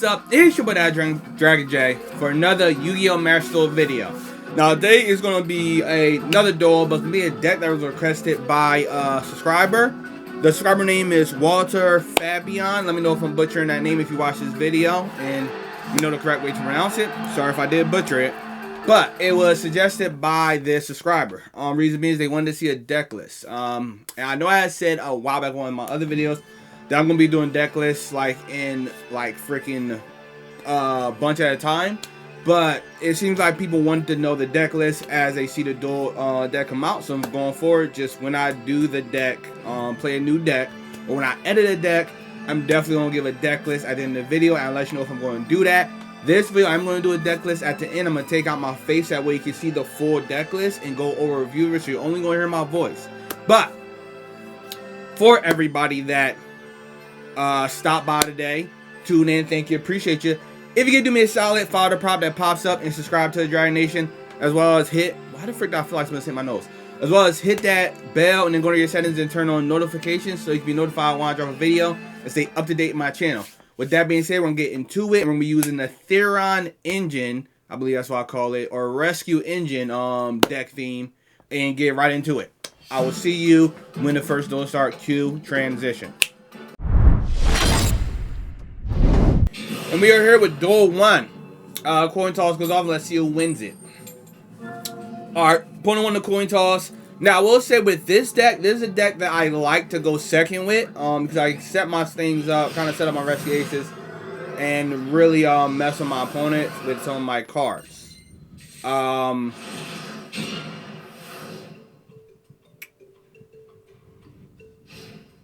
what's up? It's your boy DatDragonJ for another Yu-Gi-Oh! Master Duel video. Now today is going to be another duel, but it's going to be a deck that was requested by a subscriber. The subscriber name is Walter Fabian. Let me know if I'm butchering that name if you watch this video and you know the correct way to pronounce it. Sorry if I did butcher it. But it was suggested by this subscriber. Reason being is they wanted to see a deck list. And I know I had said a while back on one of my other videos that I'm gonna be doing deck lists like in like freaking bunch at a time, but it seems like people want to know the deck list as they see the duel deck come out. So going forward, just when I do the deck, play a new deck, or when I edit a deck, I'm definitely gonna give a deck list at the end of the video and I'll let you know if I'm going to do that. This video, I'm going to do a deck list at the end. I'm going to take out my face, that way you can see the full deck list and go over review it, so you're only going to hear my voice. But for everybody that stop by today, tune in, thank you, appreciate you. If you can do me a solid, follow the prop that pops up and subscribe to the Dragon Nation, as well as hit, why the frick do I feel like someone's hitting my nose, as well as hit that bell and then go to your settings and turn on notifications so you can be notified when I drop a video and stay up to date in my channel. With that being said, we're gonna get into it. We're gonna be using the Therion engine, I believe that's what I call it, or rescue engine deck theme, and get right into it. I will see you when the first duel start. Cue transition. And we are here with Duel 1. Coin toss goes off and let's see who wins it. Alright, opponent won the coin toss. Now, I will say with this deck, this is a deck that I like to go second with. Because I set my things up, kind of set up my rescue aces, and really mess with my opponent with some of my cards.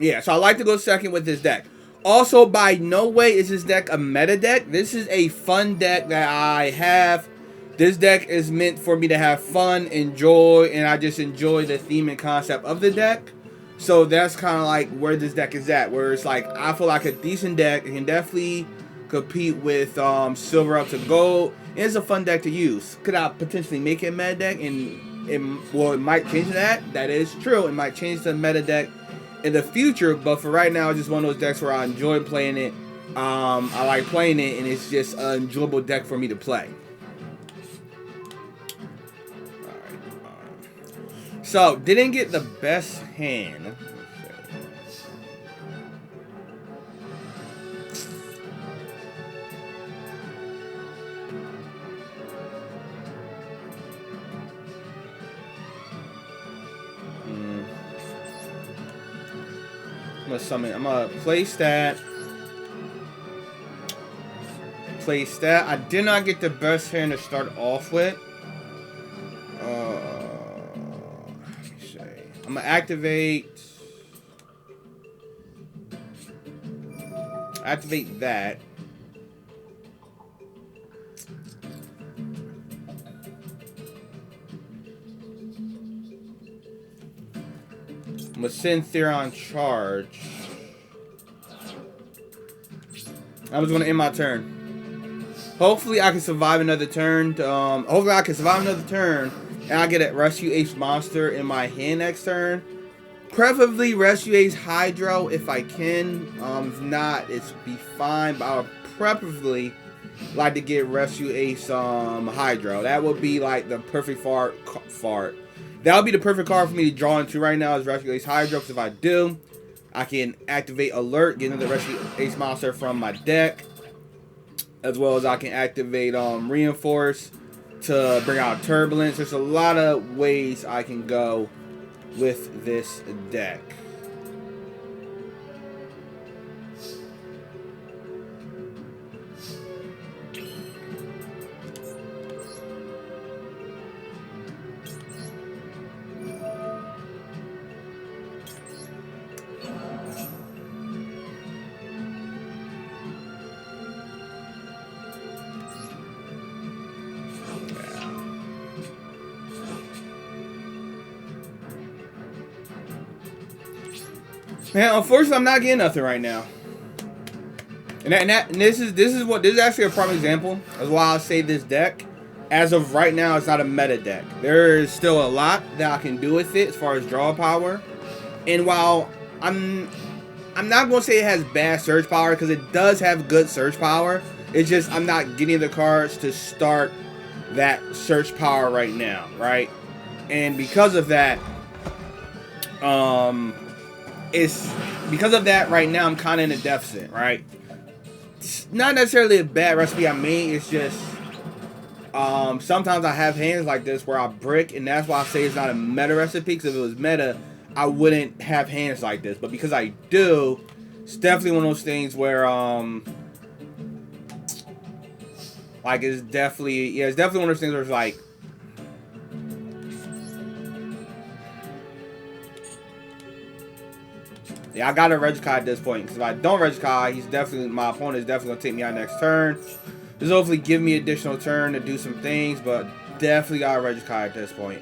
Yeah, so I like to go second with this deck. Also, by no way is this deck a meta deck. This is a fun deck that I have. This deck is meant for me to have fun, enjoy, and I just enjoy the theme and concept of the deck. So that's kind of like where this deck is at, where it's like, I feel like a decent deck. It can definitely compete with silver up to gold. And it's a fun deck to use. Could I potentially make it a meta deck? And it might change that. That is true. It might change to a meta deck in the future, but for right now, it's just one of those decks where I enjoy playing it. I like playing it, and it's just an enjoyable deck for me to play. So, didn't get the best hand. I'm gonna summon. I'm gonna place that. Place that. I did not get the best hand to start off with. I'm gonna activate that. I'm gonna send Therion charge. I was gonna end my turn. Hopefully I can survive another turn. And I get a Rescue Ace monster in my hand next turn. Preferably Rescue Ace Hydro if I can. If not, it's be fine. But I would preferably like to get Rescue Ace Hydro. That would be like the perfect fart. That would be the perfect card for me to draw into right now is Rescue Ace Hydro. Because if I do, I can activate Alert, get another Rescue Ace monster from my deck. As well as I can activate Reinforce to bring out Turbulence. There's a lot of ways I can go with this deck. Man, unfortunately, I'm not getting nothing right now. And this is actually a prime example of why I say this deck, as of right now, it's not a meta deck. There is still a lot that I can do with it as far as draw power. And while I'm not going to say it has bad search power, because it does have good search power, It's just I'm not getting the cards to start that search power right now, right? And because of that, it's because of that right now I'm kind of in a deficit, right? It's not necessarily a bad recipe I made. It's just sometimes I have hands like this where I brick, and that's why I say it's not a meta recipe. Because if it was meta, I wouldn't have hands like this. But because I do, it's definitely one of those things where like it's definitely it's definitely one of those things where it's like. Yeah, I got a Regikai at this point, because if I don't Regikai, my opponent is definitely gonna take me out next turn. This will hopefully give me additional turn to do some things, but definitely got a Regikai at this point.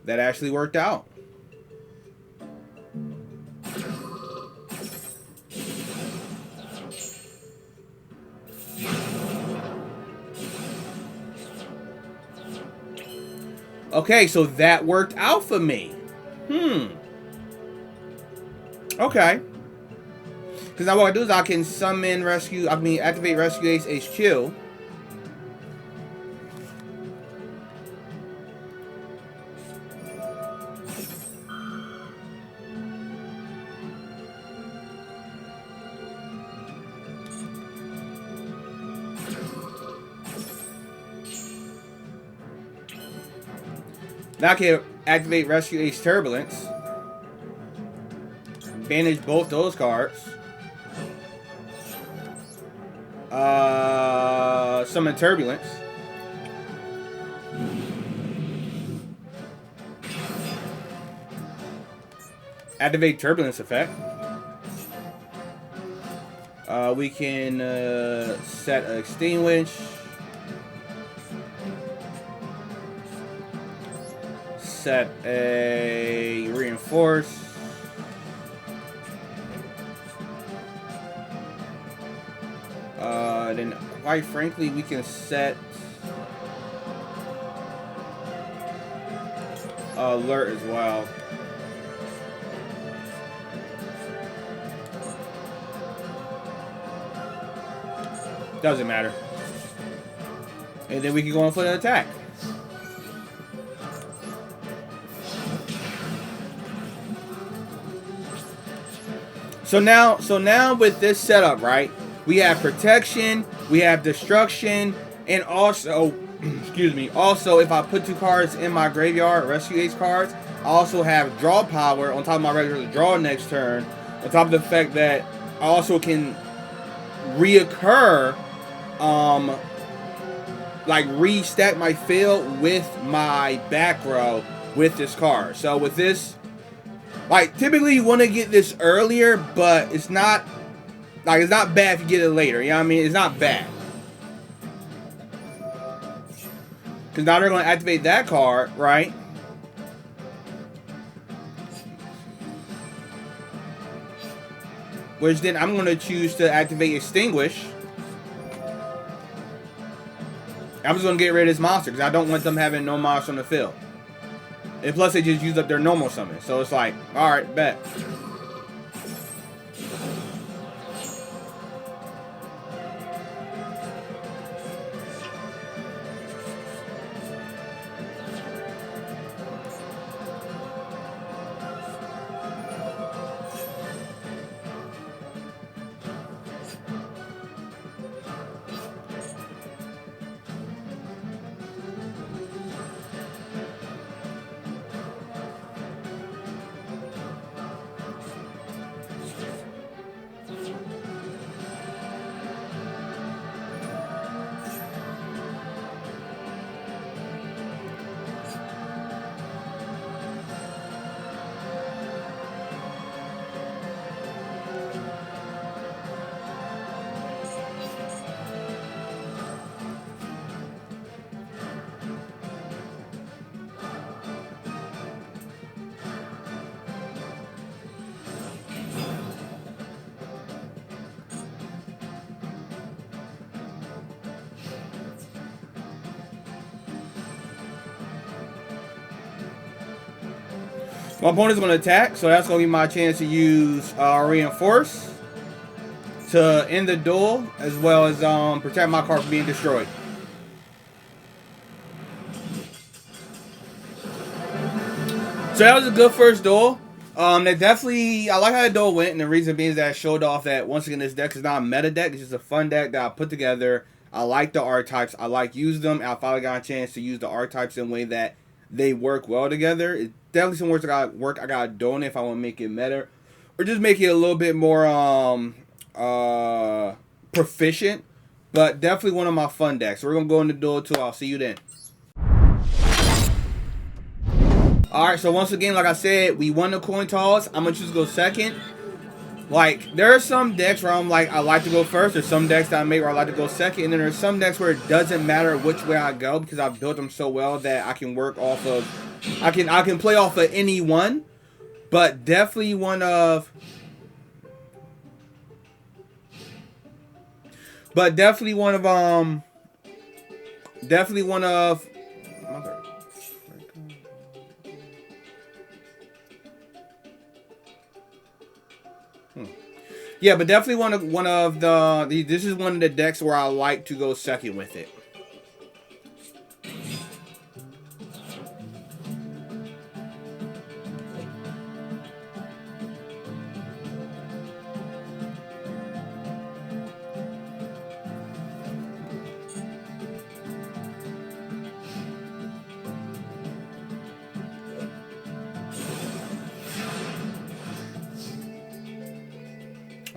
That actually worked out. Okay, so that worked out for me. Okay. Because now what I do is I can activate Rescue Ace HQ. Now I can activate Rescue Ace Turbulence. Banish both those cards. Summon Turbulence. Activate Turbulence effect. We can set Extinguish. Set a Reinforce. Then, quite frankly, we can set Alert as well. Doesn't matter. And then we can go on for an attack. So now with this setup, right? We have protection, we have destruction, and also, excuse me, also if I put 2 cards in my graveyard, Rescue Ace cards, I also have draw power on top of my regular draw next turn, on top of the fact that I also can reoccur, like restack my field with my back row with this card. So with this, like typically you want to get this earlier, but it's not. Like, it's not bad if you get it later, you know what I mean? It's not bad. Because now they're going to activate that card, right? Which then I'm going to choose to activate Extinguish. I'm just going to get rid of this monster, because I don't want them having no monster on the field. And plus, they just use up their normal summon. So it's like, alright, bet. My opponent's going to attack, so that's going to be my chance to use Reinforce to end the duel, as well as protect my card from being destroyed. So that was a good first duel. That definitely, I like how the duel went, and the reason being is that it showed off that, once again, this deck is not a meta deck. It's just a fun deck that I put together. I like the archetypes. I like use them. I finally got a chance to use the archetypes in a way that they work well together. It's definitely some work I got to do on it if I want to make it meta, or just make it a little bit more proficient. But definitely one of my fun decks. So we're gonna go into duel 2. I'll see you then. Alright, so once again, like I said, we won the coin toss. I'm gonna choose to go second. Like, there are some decks where I'm like, I like to go first. There's some decks that I make where I like to go second. And then there's some decks where it doesn't matter which way I go, because I've built them so well that I can work off of, I can play off of any one. But definitely one of, yeah, but definitely one of the this is one of the decks where I like to go second with it.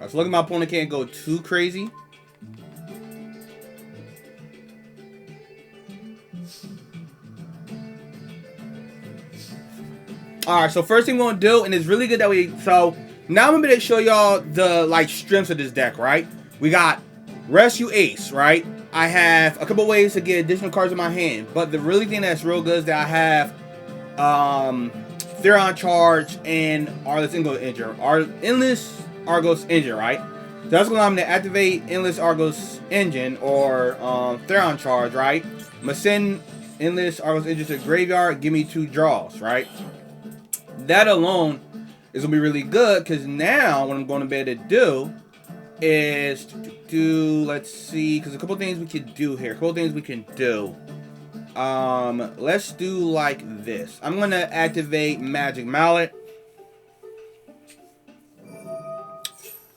So look at my opponent can't go too crazy. Alright, so first thing we're gonna do, and it's really good that so now I'm gonna show y'all the strengths of this deck, right? We got Rescue Ace, right? I have a couple ways to get additional cards in my hand, but the really thing that's real good is that I have Therion Charge and Endless Argos Engine, right? So that's going to allow me to activate Endless Argos Engine or Therion Charge, right? I'm going to send Endless Argos Engine to the graveyard, give me 2 draws, right? That alone is going to be really good, because now what I'm going to be able to do is let's see, because a couple things we can do here. Let's do like this. I'm going to activate Magic Mallet.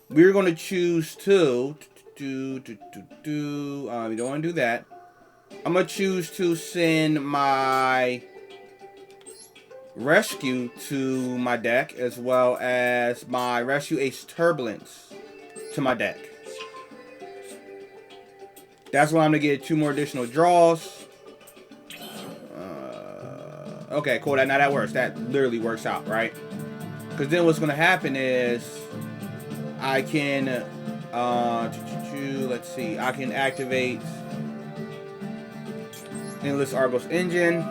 We're going to choose to we don't want to do that. I'm going to choose to send my Rescue to my deck, as well as my Rescue Ace Turbulence to my deck. That's why I'm going to get 2 more additional draws. Okay, cool. Now that works. That literally works out, right? Because then what's going to happen is I can, let's see, I can activate Endless Argos Engine.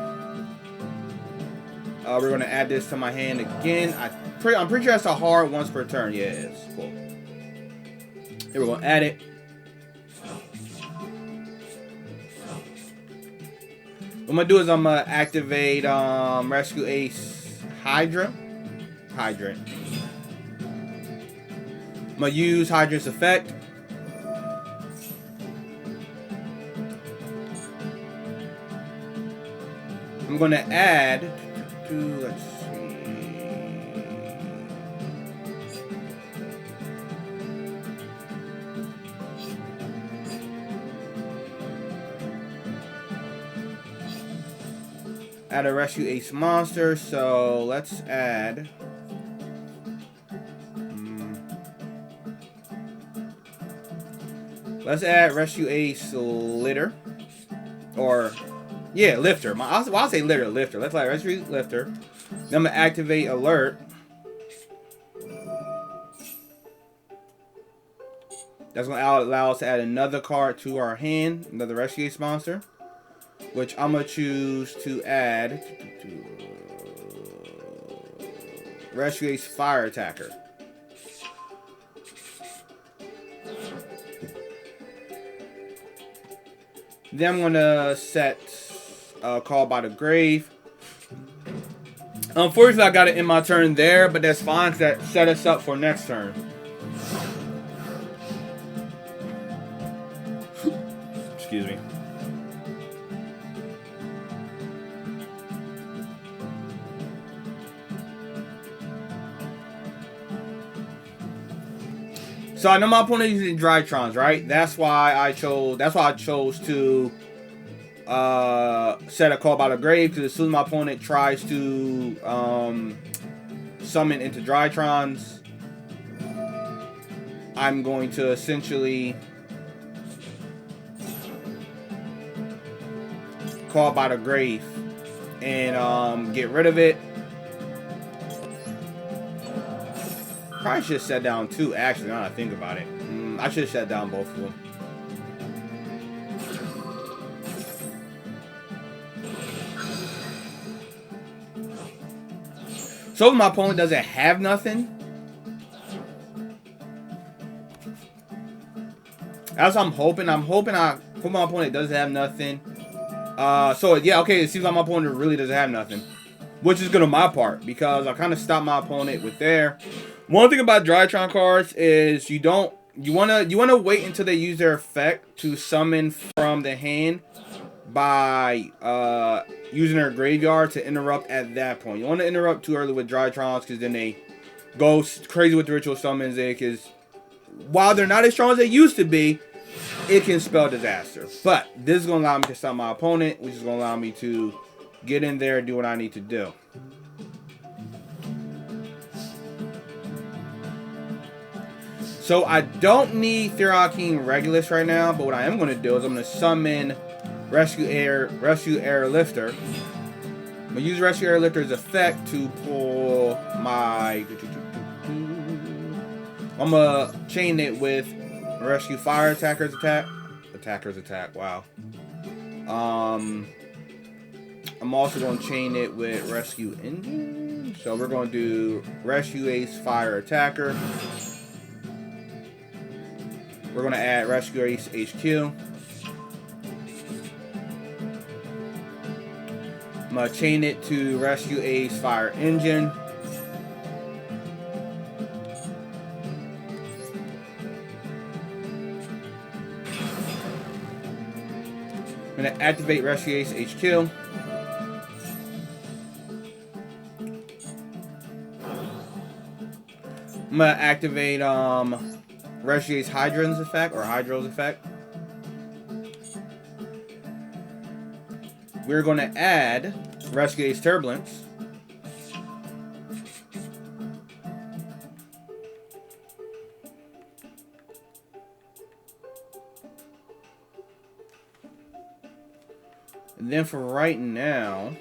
We're going to add this to my hand again. I'm pretty sure that's a hard once per turn. Yeah, it is. Cool. Here, we're going to add it. What I'm going to do is I'm going to activate Rescue Ace Hydrant. I'm going to use Hydrant's effect. I'm going to add let's see. Add a Rescue Ace monster, so let's add Rescue Ace Litter. Or, yeah, Lifter. I'll say Lifter. Let's like Rescue Lifter. Then I'm going to activate Alert. That's going to allow us to add another card to our hand. Another Rescue Ace monster. Which I'm going to choose to add Rescue Ace Fire Attacker. Then I'm going to set Call by the Grave. Unfortunately, I got it in my turn there, but that's fine, 'cause that set us up for next turn. Excuse me. So I know my opponent is using Drytrons, right? That's why I chose to set a Call by the Grave, because as soon as my opponent tries to summon into Drytrons, I'm going to essentially Call by the Grave and get rid of it. Probably should have set down two, actually, now that I think about it. I should have set down both of them. So if my opponent doesn't have nothing, that's what I'm hoping. I'm hoping my opponent doesn't have nothing. So yeah, okay, it seems like my opponent really doesn't have nothing, which is good on my part, because I kind of stopped my opponent with there. One thing about Drytron cards is you wanna wait until they use their effect to summon from the hand by using their graveyard to interrupt at that point. You want to interrupt too early with Drytrons, because then they go crazy with the ritual summons. Because while they're not as strong as they used to be, it can spell disaster. But this is going to allow me to stop my opponent, which is going to allow me to get in there and do what I need to do. So I don't need Therion King Regulus right now, but what I am going to do is I'm going to summon Rescue Airlifter. I'm going to use Rescue Airlifter's effect to pull my... I'm going to chain it with Rescue Fire Attacker's attack. Wow. I'm also going to chain it with Rescue Engine. So we're going to do Rescue Ace Fire Attacker. We're going to add Rescue Ace HQ. I'm going to chain it to Rescue Ace Fire Engine. I'm going to activate Rescue Ace HQ. I'm going to activate Rescue Ace Hydro's effect. We're going to add Rescue Ace Turbulence. And then for right now,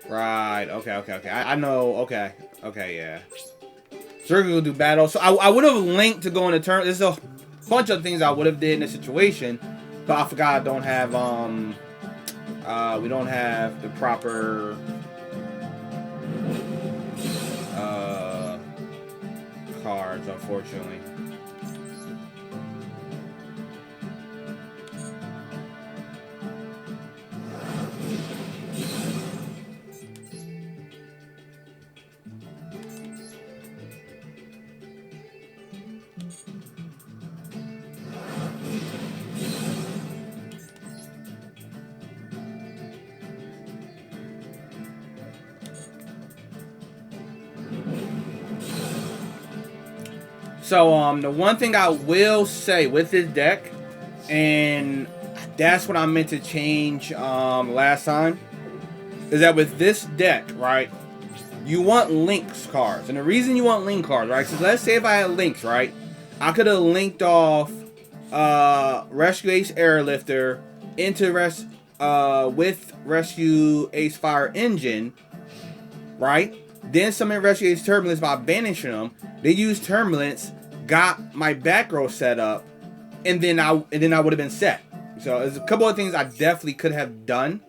right, okay. I know, okay, yeah. So we're going to do battle. So I would have linked to go into turn. There's a bunch of things I would have did in this situation, but I forgot I don't have, we don't have the proper, cards, unfortunately. So, the one thing I will say with this deck, and that's what I meant to change last time, is that with this deck, right, you want Links cards. And the reason you want Link cards, right, so let's say if I had Links, right, I could have linked off Rescue Ace Airlifter into with Rescue Ace Fire Engine, right? Then summon Rescue Ace Turbulence by banishing them. They use Turbulence, got my back row set up, and then I would have been set. So there's a couple of things I definitely could have done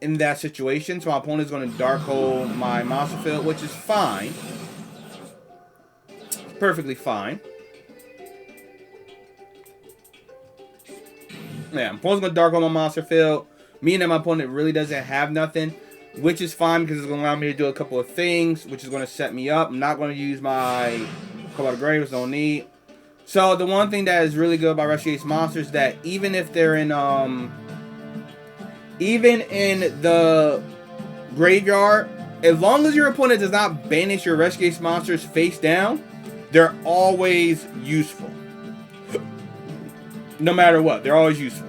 in that situation. So my opponent's going to Dark Hole my Monster Field, which is fine. It's perfectly fine. Yeah, I'm going to dark on my monster field. Meaning that my opponent really doesn't have nothing, which is fine because it's going to allow me to do a couple of things, which is going to set me up. I'm not going to use my Call Out of Graves, don't need. So the one thing that is really good about Rescue monsters is that even if they're in the graveyard, as long as your opponent does not banish your Rescue monsters face down, they're always useful. No matter what, they're always useful.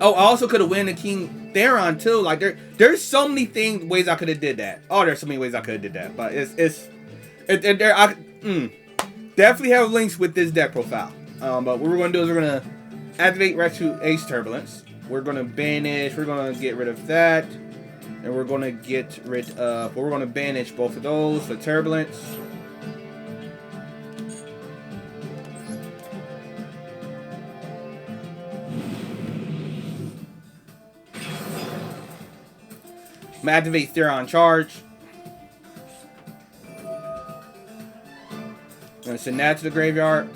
Oh, I also could have won the King Therion too. Like there's so many ways I could have did that. Oh, there's so many ways I could have did that. But definitely have links with this deck profile. But what we're going to do is we're going to activate Rescue Ace Turbulence. We're going to banish. We're going to get rid of that, and we're going to get rid of. We're going to banish both of those for Turbulence. I'm going to activate Therion Charge. I'm going to send that to the graveyard.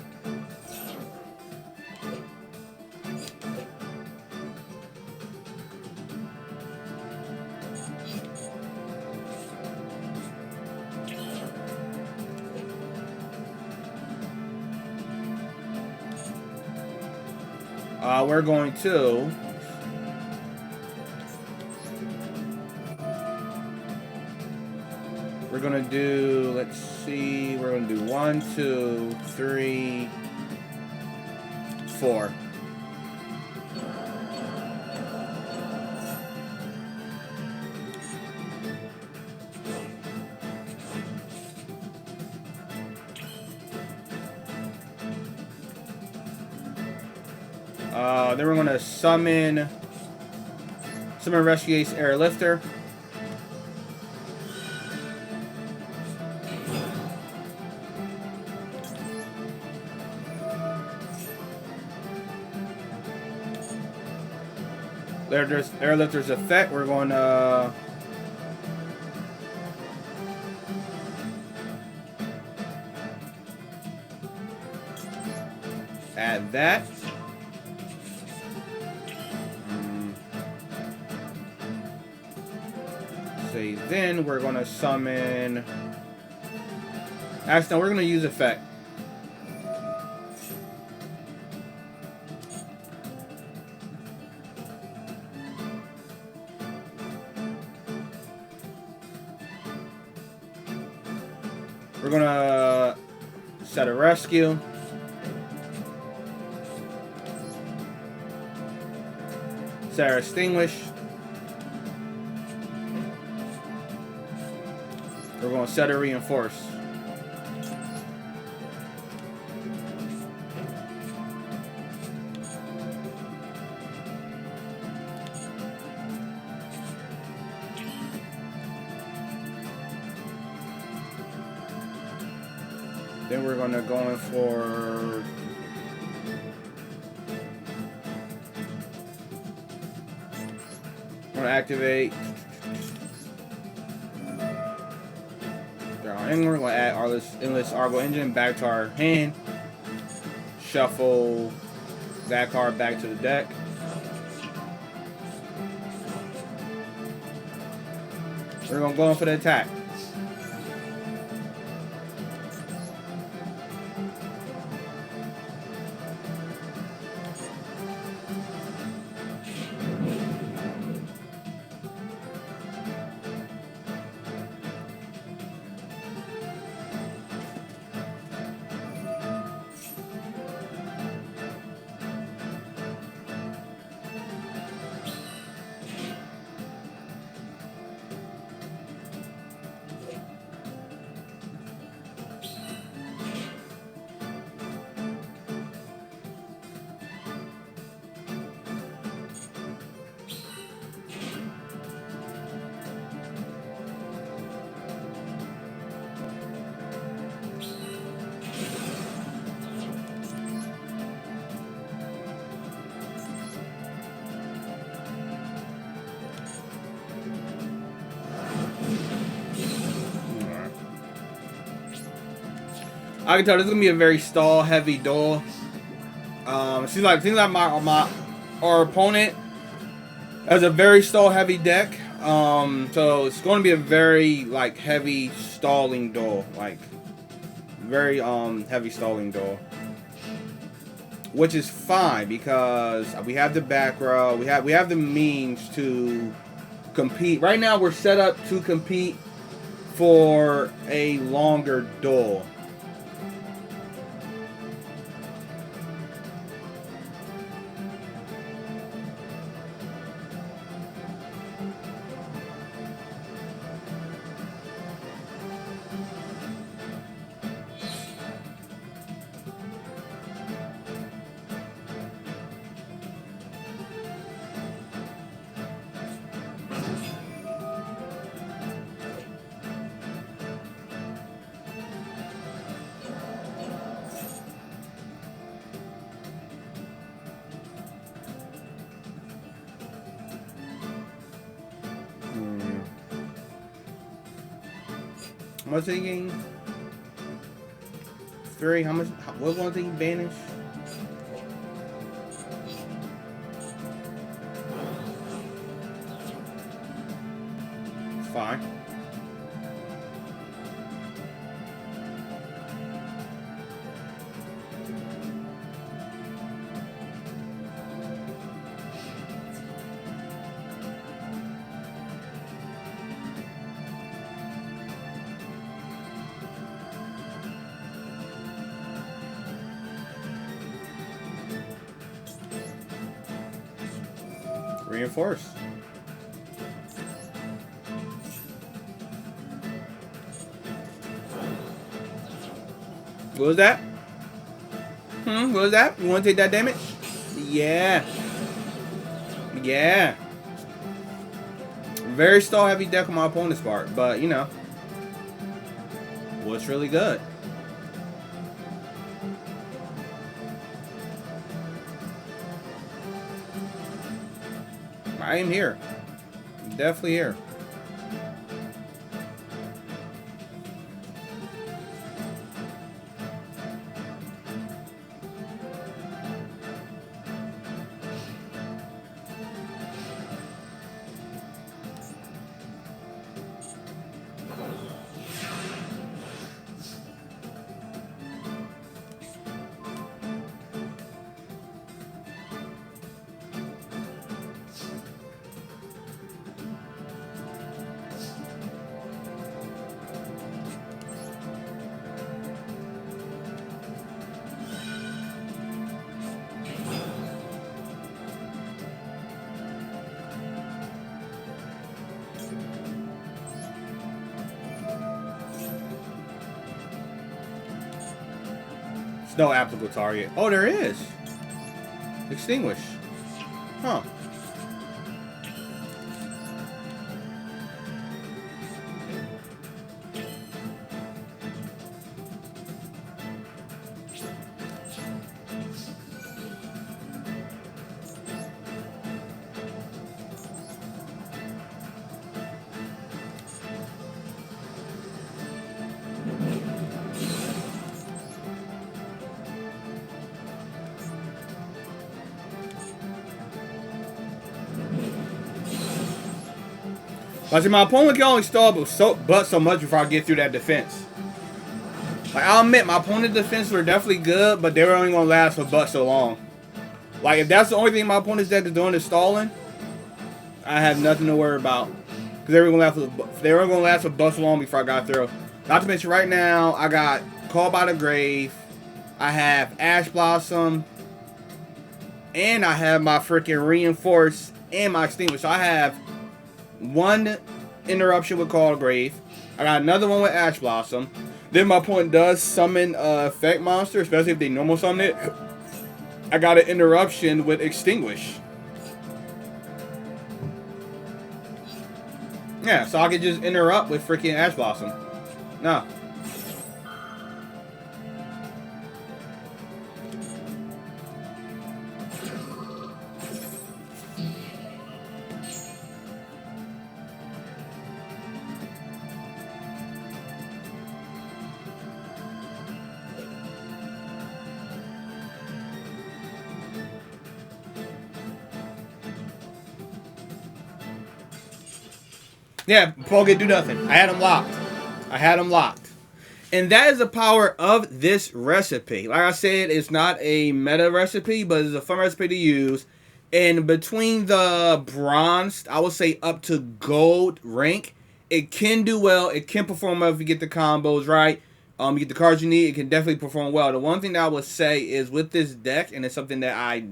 We're going to do, let's see, we're going to do 1, 2, 3, 4. Then we're going to summon Rescue Ace Airlifter. There's Airlifter's effect. We're going to add that. Then we're going to summon. Actually, no, we're going to use effect. We're going to set a rescue. Set our extinguish. We're going to set a reinforce. Then we're going to go in for we're going to activate and we're going to add our Endless Argo Engine back to our hand. Shuffle that card back to the deck. We're going to go in for the attack. I can tell this is going to be a very stall-heavy duel. Seems like our opponent has a very stall heavy deck. So it's going to be a very like heavy stalling duel, like very heavy stalling duel, which is fine because we have the back row, we have the means to compete. Right now we're set up to compete for a longer duel. How much did he gain? 3. How much? What one thing banish? It's fine. Reinforce. What was that? What was that? You want to take that damage? Yeah. Yeah. Very stall heavy deck on my opponent's part, but you know, what's really good. I am here. I'm definitely here. No applicable target. Oh, there is. Extinguish. Huh. I see my opponent can only stall but so much before I get through that defense. Like, I'll admit, my opponent's defense were definitely good, but they were only gonna last for but so long. Like, if that's the only thing my opponent's deck is doing is stalling, I have nothing to worry about. Because they were gonna last for but so long before I got through. Not to mention, right now, I got Call by the Grave, I have Ash Blossom, and I have my freaking Reinforce and my Extinguish. So I have one interruption with Call Grave. I got another one with Ash Blossom. Then my opponent does summon effect monster, especially if they normal summon it. I got an interruption with Extinguish. Yeah, so I could just interrupt with freaking Ash Blossom. No. Yeah, Paul could do nothing. I had him locked. I had him locked. And that is the power of this recipe. Like I said, it's not a meta recipe, but it's a fun recipe to use. And between the bronze, I would say up to gold rank, it can do well. It can perform well if you get the combos right. You get the cards you need. It can definitely perform well. The one thing that I would say is with this deck, and it's something that I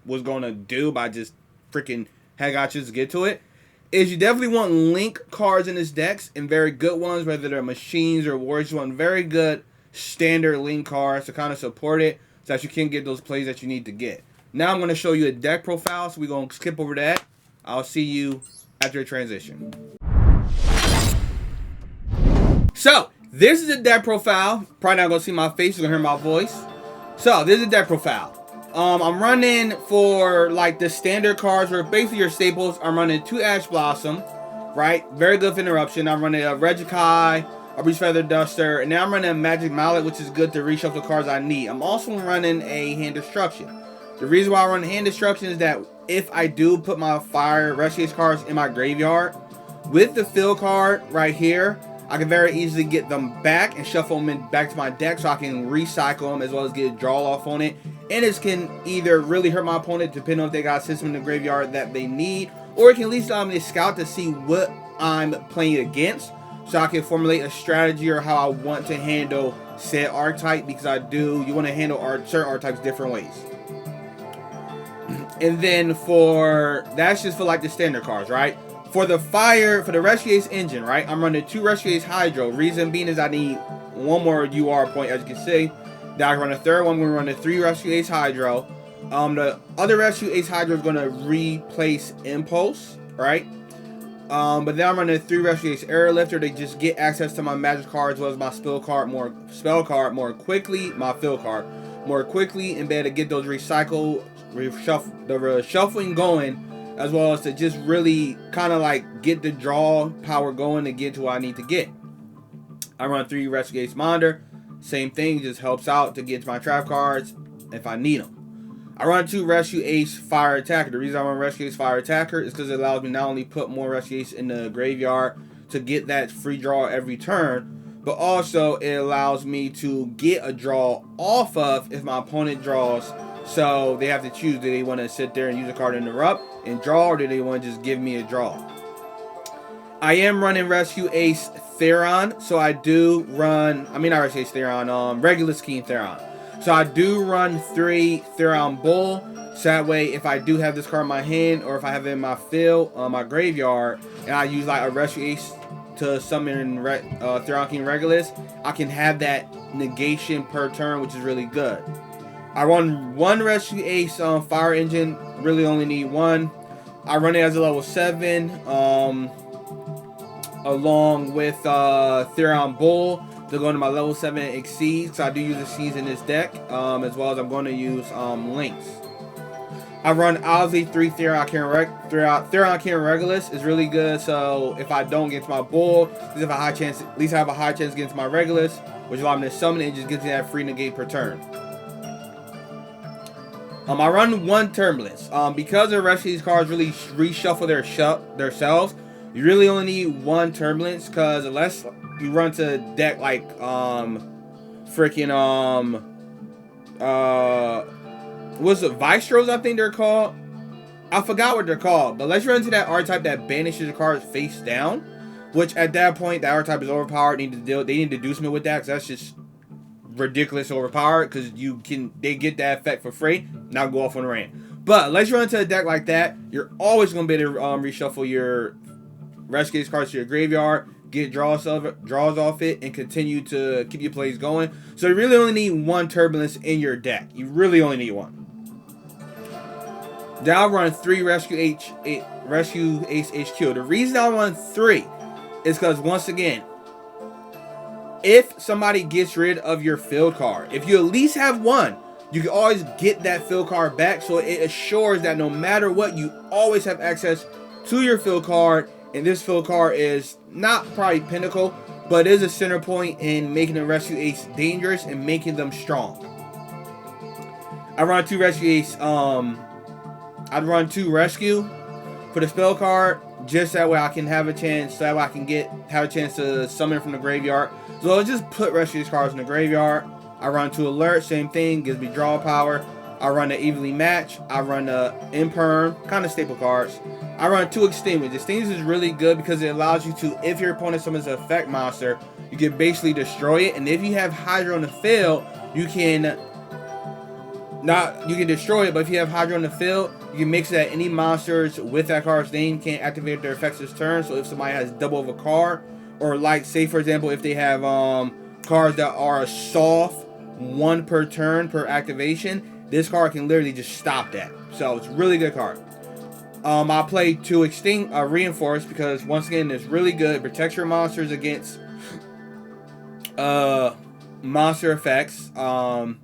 was going to do by just freaking just to get to it, is you definitely want link cards in this decks, and very good ones, whether they're machines or warriors. You want very good standard link cards to kind of support it so that you can get those plays that you need to get. Now I'm going to show you a deck profile, so we're going to skip over that. I'll see you after the transition. So, this is a deck profile. Probably not going to see my face, you're going to hear my voice. So, this is a deck profile. I'm running for like the standard cards, or basically your staples. I'm running 2 Ash Blossom, right? Very good for interruption. I'm running a Regikai, a Breeze Feather Duster, and now I'm running a Magic Mallet, which is good to reshuffle the cards I need. I'm also running a Hand Destruction. The reason why I run Hand Destruction is that if I do put my Fire Rescue cards in my graveyard, with the fill card right here, I can very easily get them back and shuffle them back to my deck so I can recycle them as well as get a draw off on it. And it can either really hurt my opponent depending on if they got a system in the graveyard that they need, or it can at least allow me to scout to see what I'm playing against so I can formulate a strategy or how I want to handle said archetype, because you want to handle certain archetypes different ways. And then that's just for like the standard cards, right? For the Rescue Ace engine, right? I'm running 2 Rescue Ace Hydro. Reason being is I need one more UR point, as you can see. Then I can run a third one. We're going to run a 3 Rescue Ace Hydro. The other Rescue Ace Hydro is going to replace Impulse, right? But then I'm running a 3 Rescue Ace Airlifter to just get access to my magic cards as well as my spell card more quickly, my fill card more quickly, and be able to get those reshuffling going, as well as to just really kind of like get the draw power going to get to what I need to get. I run 3 Rescue Ace Monder. Same thing, just helps out to get to my trap cards if I need them. I run 2 Rescue Ace Fire Attacker. The reason I run Rescue Ace Fire Attacker is because it allows me not only put more Rescue Ace in the graveyard to get that free draw every turn, but also it allows me to get a draw off of if my opponent draws. So they have to choose, do they want to sit there and use a card to interrupt and draw, or do they want to just give me a draw? I am running Rescue Ace Therion, so I do run, not Rescue Ace Therion, Regular Scheme Therion. So I do run 3 Therion Bull, so that way if I do have this card in my hand, or if I have it in my field, my graveyard, and I use like a Rescue Ace to summon Therion King Regulus, I can have that negation per turn, which is really good. I run 1 Rescue Ace Fire Engine, really only need 1. I run it as a level 7, along with Therion Bull to go into my level 7 Exceed. So I do use Exceeds in this deck, as well as I'm going to use Links. I run obviously 3 Therion King Regulus is really good. So if I don't get to my Bull, at least I have a high chance against my Regulus, which allows me to summon it and just gives me that free negate per turn. I run 1 Turbulence. Because the rest of these cards really reshuffle themselves, you really only need 1 Turbulence, because unless you run to a deck like what's it, Vistros, I think they're called. I forgot what they're called, but let's run into that archetype that banishes the cards face down, which at that point that archetype is overpowered. They need to do something with that, because that's just ridiculous overpowered, because they get that effect for free, now go off on the rain. But let's run into a deck like that, you're always going to be able to reshuffle your Rescue Ace cards to your graveyard, get draws off it, and continue to keep your plays going. So you really only need 1 Turbulence in your deck. You really only need 1. Then I'll run 3 Rescue Ace HQ. The reason I run 3 is because, once again, if somebody gets rid of your field card, if you at least have 1, you can always get that field card back. So it assures that no matter what, you always have access to your field card. And this field card is not probably pinnacle, but it is a center point in making the Rescue Ace dangerous and making them strong. I run 2 Rescue Ace. I'd run 2 Rescue for the spell card. just that way I can have a chance, so that way I can have a chance to summon from the graveyard. So I'll just put rest of these cards in the graveyard. I run 2 alert, same thing, gives me draw power. I run the evenly match. I run the imperm, kind of staple cards. I run 2 extinguish. Extinguish is really good because it allows you to, if your opponent summons an effect monster, you can basically destroy it. And if you have Hydra on the field, you can destroy it, but if you have Hydra on the field, you can make so that any monsters with that card's name can't activate their effects this turn. So if somebody has double of a card, or like say for example, if they have cards that are soft 1 per turn per activation, this card can literally just stop that. So it's a really good card. I play 2 reinforce because once again it's really good. It protects your monsters against monster effects. And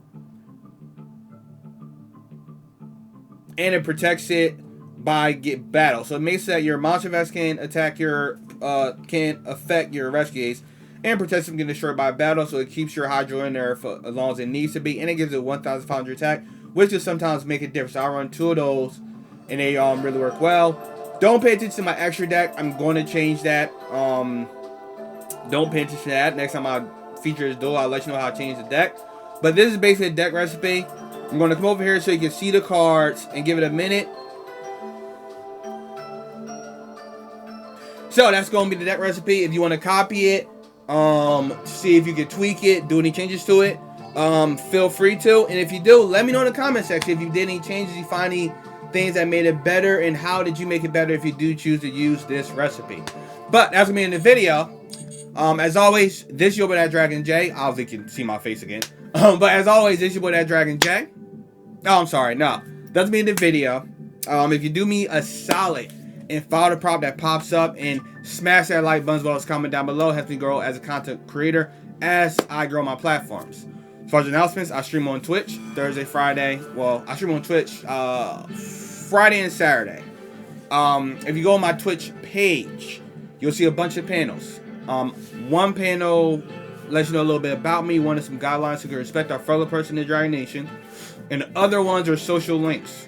it protects it by battle. So it makes that your monster effects can affect your rescue ace, and protects them getting destroyed by battle. So it keeps your Hydra in there for as long as it needs to be, and it gives it 1,500 attack, which will sometimes make a difference. So I run 2 of those, and they really work well. Don't pay attention to my extra deck. I'm going to change that. Don't pay attention to that. Next time I feature this duel, I'll let you know how I change the deck. But this is basically a deck recipe. I'm going to come over here so you can see the cards and give it a minute. So that's going to be the deck recipe. If you want to copy it, see if you can tweak it, do any changes to it, feel free to. And if you do, let me know in the comment section if you did any changes, you find any things that made it better, and how did you make it better if you do choose to use this recipe. But that's going to be in the video. As always, this is your boy DatDragonJ. Obviously you can see my face again. But as always, this is your boy DatDragonJ. Oh, I'm sorry. No, that's me in the video. If you do me a solid and follow the prompt that pops up and smash that like button as well as comment down below, helps me grow as a content creator as I grow my platforms. As far as announcements, I stream on Twitch Thursday, Friday. Well, I stream on Twitch Friday and Saturday. If you go on my Twitch page, you'll see a bunch of panels. One panel lets you know a little bit about me. One is some guidelines so you can respect our fellow person in the Dragon Nation. And the other ones are social links.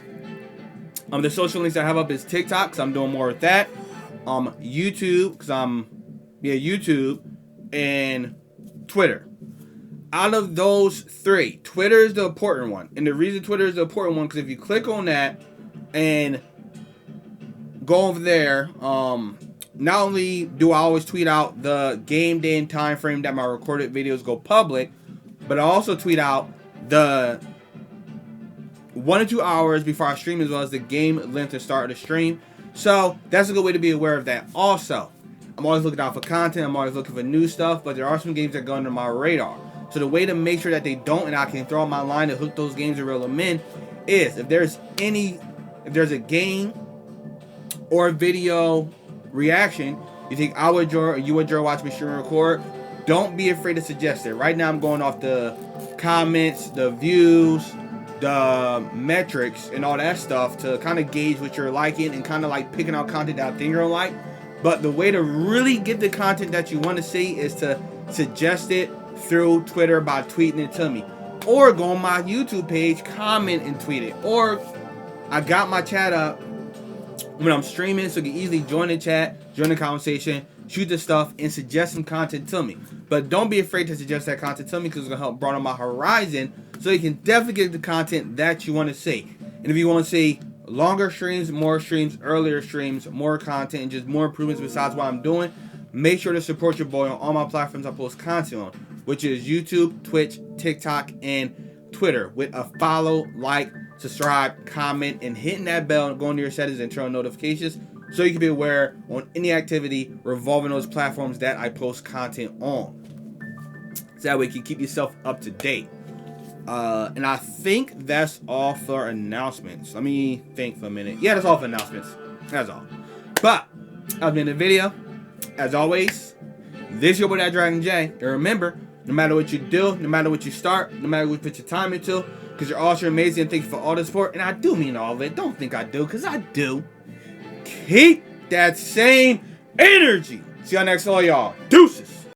The social links I have up is TikTok, because I'm doing more with that. YouTube, because YouTube, and Twitter. Out of those 3, Twitter is the important one. And the reason Twitter is the important one, because if you click on that and go over there, not only do I always tweet out the game day and time frame that my recorded videos go public, but I also tweet out the 1 to 2 hours before I stream, as well as the game length to start the stream. So that's a good way to be aware of that. Also, I'm always looking out for content. I'm always looking for new stuff, but there are some games that go under my radar. So the way to make sure that they don't, and I can throw on my line to hook those games and reel them in, is if there's a game or a video reaction you think I would enjoy or you would enjoy watching me stream and record, don't be afraid to suggest it. Right now I'm going off the comments, the views, the metrics, and all that stuff to kind of gauge what you're liking and kind of like picking out content that I think you're like. But the way to really get the content that you want to see is to suggest it through Twitter by tweeting it to me, or go on my YouTube page, comment and tweet it. Or I got my chat up when I'm streaming, so you can easily join the chat, join the conversation, shoot the stuff, and suggest some content to me. But don't be afraid to suggest that content to me, because it's going to help broaden my horizon, so you can definitely get the content that you want to see. And if you want to see longer streams, more streams, earlier streams, more content, and just more improvements besides what I'm doing, make sure to support your boy on all my platforms I post content on, which is YouTube, Twitch, TikTok, and Twitter, with a follow, like, subscribe, comment, and hitting that bell and going to your settings and turn on notifications so you can be aware on any activity revolving those platforms that I post content on. So that way you can keep yourself up to date. And I think that's all for announcements. Let me think for a minute. Yeah, that's all for announcements. That's all. But I've been in the video. As always, this is your boy DatDragonJ. And remember, no matter what you do, no matter what you start, no matter what you put your time into, because you're also amazing, and thank you for all the support. And I do mean all of it. Don't think I do, because I do. Keep that same energy. See y'all next, all y'all. Deuces.